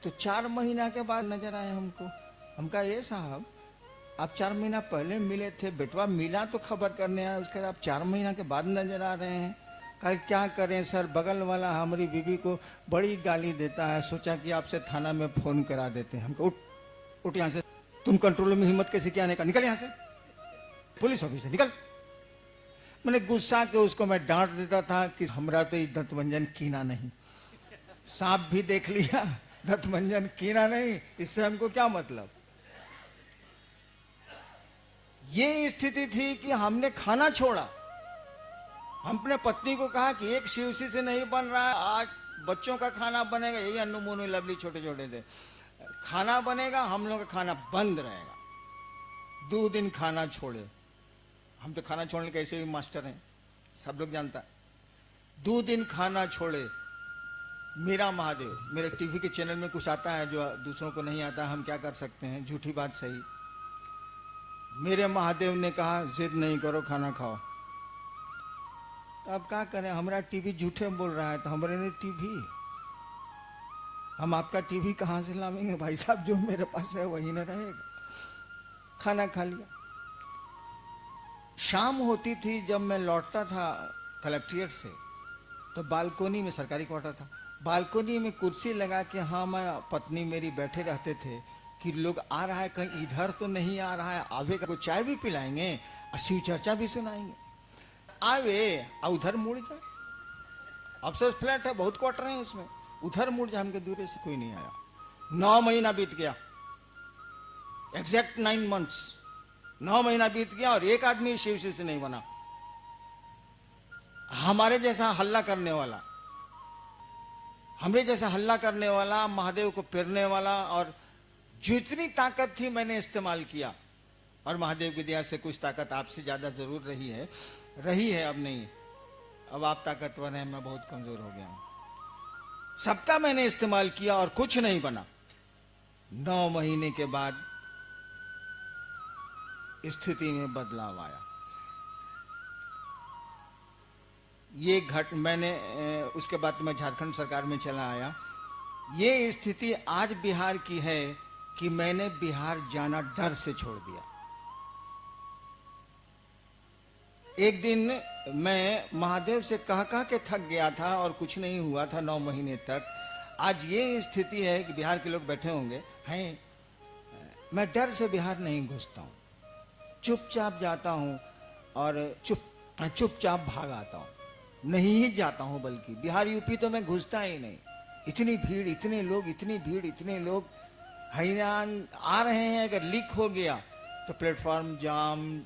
तो 4 महीना के बाद नजर आए हमको। हम कहा ये साहब आप 4 महीना पहले मिले थे, बेटवा मिला तो खबर करने आया, उसके बाद आप 4 महीना के बाद नजर आ रहे हैं। कहा क्या करें सर, बगल वाला हमारी बीवी को बड़ी गाली देता है, सोचा कि आपसे थाना में फोन करा देते हैं। हमको उठ यहाँ से, तुम कंट्रोल में हिम्मत कैसे क्या आने का, निकल यहाँ से, पुलिस ऑफिस से निकल। मैंने गुस्सा के उसको मैं डांट देता था कि हमरा तो दत्तमंजन कीना नहीं, सांप भी देख लिया, दत्तमंजन कीना नहीं, इससे हमको क्या मतलब। ये स्थिति थी कि हमने खाना छोड़ा। हम अपने पत्नी को कहा कि एक शिवसी से नहीं बन रहा है, आज बच्चों का खाना बनेगा, यही अन्नू मोनू लवली छोटे छोटे थे, खाना बनेगा, हम लोग का खाना बंद रहेगा। 2 दिन खाना छोड़े। हम तो खाना छोड़ने के ऐसे भी मास्टर हैं, सब लोग जानता है। 2 दिन खाना छोड़े। मेरा महादेव, मेरे टीवी के चैनल में कुछ आता है जो दूसरों को नहीं आता, हम क्या कर सकते हैं, झूठी बात सही। मेरे महादेव ने कहा जिद नहीं करो, खाना खाओ। तो अब क्या करें, हमारा टीवी झूठे बोल रहा है, तो हमारे ने टीवी, हम आपका टीवी कहाँ से लावेंगे भाई साहब, जो मेरे पास है वही न रहेगा। खाना खा लिया। शाम होती थी, जब मैं लौटता था कलेक्ट्रेट से, तो बालकोनी में, सरकारी क्वार्टर था, बालकोनी में कुर्सी लगा के हाँ मैं पत्नी मेरी बैठे रहते थे कि लोग आ रहा है, कहीं इधर तो नहीं आ रहा है, आवेगा को चाय भी पिलाएंगे और शिव चर्चा भी सुनाएंगे, आवे और उधर मुड़ जाए। अफसोस फ्लैट है, बहुत क्वार्टर है उसमें, उधर मुड़ जाए। हमके दूर से कोई नहीं आया। 9 महीना बीत गया, एग्जैक्ट 9 months, 9 महीना बीत गया और एक आदमी शिवसी से नहीं बना। हमारे जैसा हल्ला करने वाला, हमरे जैसा हल्ला करने वाला, महादेव को पेरने वाला, और जितनी ताकत थी मैंने इस्तेमाल किया। और महादेव की दया से कुछ ताकत आपसे ज्यादा जरूर रही है, अब नहीं। अब आप ताकतवर हैं, मैं बहुत कमजोर हो गया हूं। सबका मैंने इस्तेमाल किया और कुछ नहीं बना। 9 महीने के बाद स्थिति में बदलाव आया। ये मैंने उसके बाद मैं झारखंड सरकार में चला आया। ये स्थिति आज बिहार की है कि मैंने बिहार जाना डर से छोड़ दिया। एक दिन मैं महादेव से कह के थक गया था और कुछ नहीं हुआ था 9 महीने तक। आज ये स्थिति है कि बिहार के लोग बैठे होंगे हैं, मैं डर से बिहार नहीं घुसता हूँ, चुपचाप जाता हूँ और चुपचाप भाग आता हूँ, नहीं ही जाता हूँ। बल्कि बिहार यूपी तो मैं घुसता ही नहीं। इतनी भीड़, इतने लोग, इतनी भीड़, इतने लोग हैरान आ रहे हैं। अगर लीक हो गया तो प्लेटफॉर्म जाम,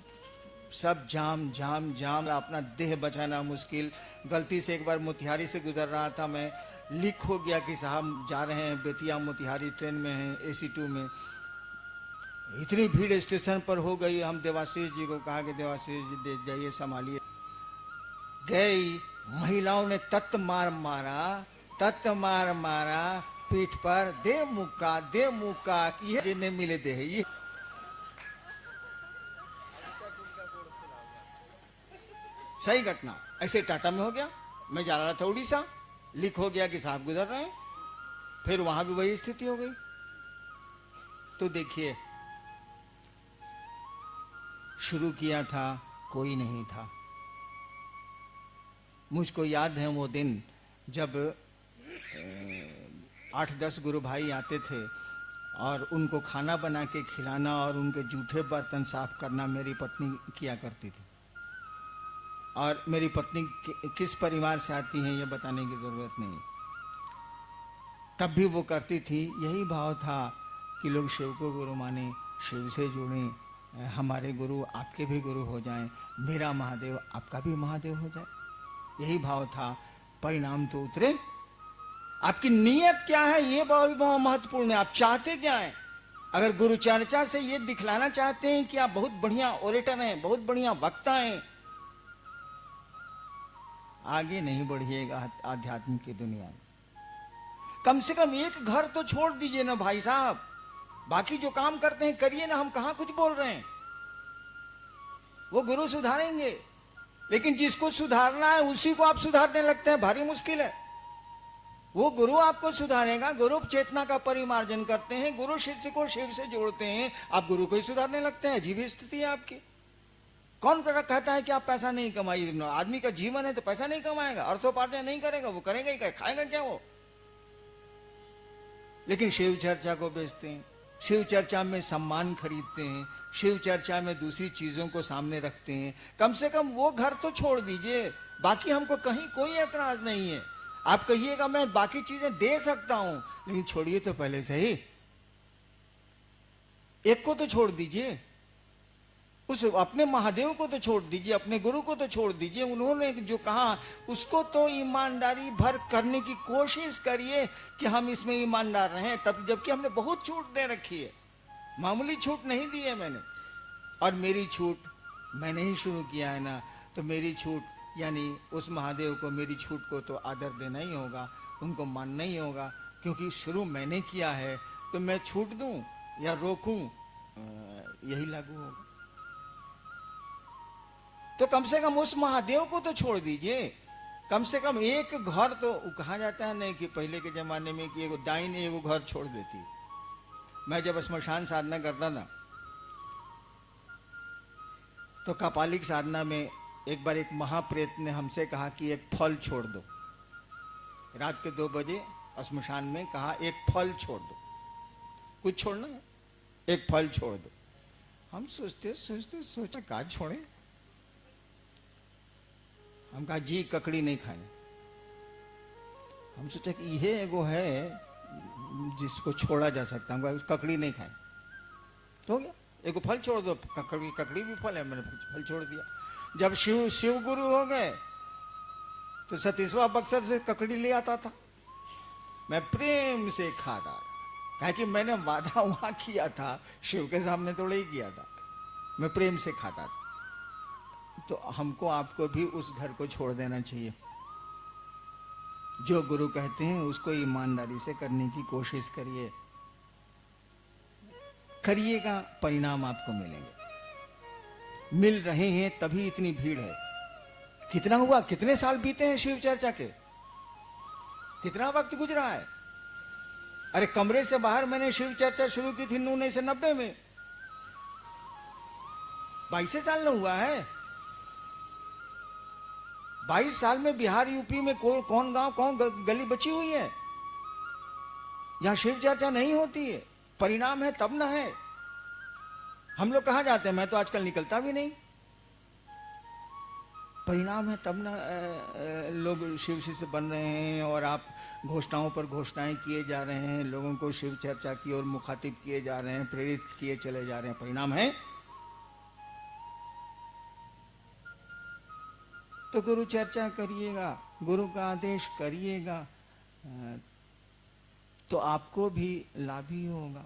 सब जाम जाम जाम, अपना देह बचाना मुश्किल। गलती से एक बार मोतिहारी से गुजर रहा था मैं, लीक हो गया कि साहब जा रहे हैं बेतिया मोतिहारी, ट्रेन में हैं AC 2 में। इतनी भीड़ स्टेशन पर हो गई। हम देवाशीष जी को कहा कि देवाशीष जी जाइए संभालिए। गई, महिलाओं ने तत्त मार मारा पीठ पर, दे मुक्का, ये जिन्हें मिले दे ये। सही घटना ऐसे टाटा में हो गया। मैं जा रहा था उड़ीसा, लीक हो गया कि साहब गुजर रहे हैं, फिर वहां भी वही स्थिति हो गई। तो देखिए, शुरू किया था, कोई नहीं था। मुझको याद है वो दिन जब 8-10 गुरु भाई आते थे और उनको खाना बना के खिलाना और उनके जूठे बर्तन साफ करना मेरी पत्नी किया करती थी। और मेरी पत्नी किस परिवार से आती हैं ये बताने की जरूरत नहीं, तब भी वो करती थी। यही भाव था कि लोग शिव को गुरु माने, शिव से जुड़ें, हमारे गुरु आपके भी गुरु हो जाएं, मेरा महादेव आपका भी महादेव हो जाए, यही भाव था। परिणाम तो उतरे। आपकी नीयत क्या है ये बहुत महत्वपूर्ण है। आप चाहते क्या है? अगर गुरु चर्चा से ये दिखलाना चाहते हैं कि आप बहुत बढ़िया ओरेटर हैं, बहुत बढ़िया वक्ता हैं, आगे नहीं बढ़िएगा आध्यात्म की दुनिया में। कम से कम एक घर तो छोड़ दीजिए ना भाई साहब, बाकी जो काम करते हैं करिए ना। हम कहां कुछ बोल रहे हैं, वो गुरु सुधारेंगे, लेकिन जिसको सुधारना है उसी को आप सुधारने लगते हैं, भारी मुश्किल है। वो गुरु आपको सुधारेगा। गुरु चेतना का परिमार्जन करते हैं, गुरु शिष्य को शिव से जोड़ते हैं, आप गुरु को ही सुधारने लगते हैं। अजीब स्थिति है आपकी। कौन कहता है कि आप पैसा नहीं कमाइए? आदमी का जीवन है तो पैसा नहीं कमाएगा, अर्थोपार्जन नहीं करेगा, वो करेगा ही, खाएगा क्या वो? लेकिन शिव चर्चा को बेचते हैं, शिव चर्चा में सम्मान खरीदते हैं, शिव चर्चा में दूसरी चीजों को सामने रखते हैं। कम से कम वो घर तो छोड़ दीजिए। बाकी हमको कहीं कोई ऐतराज नहीं है। आप कहिएगा मैं बाकी चीजें दे सकता हूं, लेकिन छोड़िए तो पहले से ही एक को तो छोड़ दीजिए, उस अपने महादेव को तो छोड़ दीजिए, अपने गुरु को तो छोड़ दीजिए। उन्होंने जो कहा उसको तो ईमानदारी भर करने की कोशिश करिए कि हम इसमें ईमानदार रहें। तब जबकि हमने बहुत छूट दे रखी है, मामूली छूट नहीं दी है मैंने। और मेरी छूट मैंने ही शुरू किया है ना, तो मेरी छूट यानी उस महादेव को, मेरी छूट को तो आदर देना ही होगा, उनको मानना ही होगा, क्योंकि शुरू मैंने किया है। तो मैं छूट दूं या रोकूं, यही लागू होगा। तो कम से कम उस महादेव को तो छोड़ दीजिए। कम से कम एक घर तो, कहा जाता है नहीं कि पहले के जमाने में कि एगो डाइन एगो घर छोड़ देती। मैं जब श्मशान साधना करता था तो कपालिक साधना में एक बार एक महाप्रेत ने हमसे कहा कि एक फल छोड़ दो। रात के 2 बजे श्मशान में कहा एक फल छोड़ दो, कुछ छोड़ना है, एक फल छोड़ दो। हम सोचते सोचते सोचा क्या छोड़े। हम कहा जी ककड़ी नहीं खाएंगे। हम सोचा कि यह एगो है जिसको छोड़ा जा सकता है, हम ककड़ी नहीं खाएं। तो हो गया, एगो फल छोड़ दो। ककड़ी भी फल है, मैंने फल छोड़ दिया। जब शिव गुरु हो गए तो सतीशवा बक्सर से ककड़ी ले आता था, मैं प्रेम से खाता था, कहा कि मैंने वादा वहां किया था, शिव के सामने थोड़ा ही किया था, मैं प्रेम से खाता था। तो हमको आपको भी उस घर को छोड़ देना चाहिए। जो गुरु कहते हैं उसको ईमानदारी से करने की कोशिश करिए, करिएगा, परिणाम आपको मिलेंगे। मिल रहे हैं तभी इतनी भीड़ है। कितना हुआ, कितने साल बीते हैं शिव चर्चा के, कितना वक्त गुजरा है। अरे कमरे से बाहर मैंने शिव चर्चा शुरू की थी 1990 में, 22 साल न हुआ है। 22 साल में बिहार यूपी में कौन गांव कौन गली बची हुई है जहां शिव चर्चा नहीं होती है? परिणाम है तब ना है। हम लोग कहां जाते हैं, मैं तो आजकल निकलता भी नहीं। परिणाम है तब ना लोग शिव से बन रहे हैं, और आप घोषणाओं पर घोषणाएं किए जा रहे हैं, लोगों को शिव चर्चा की ओर मुखातिब किए जा रहे हैं, प्रेरित किए चले जा रहे हैं। परिणाम है। तो गुरु चर्चा करिएगा, गुरु का आदेश करिएगा, तो आपको भी लाभ ही होगा।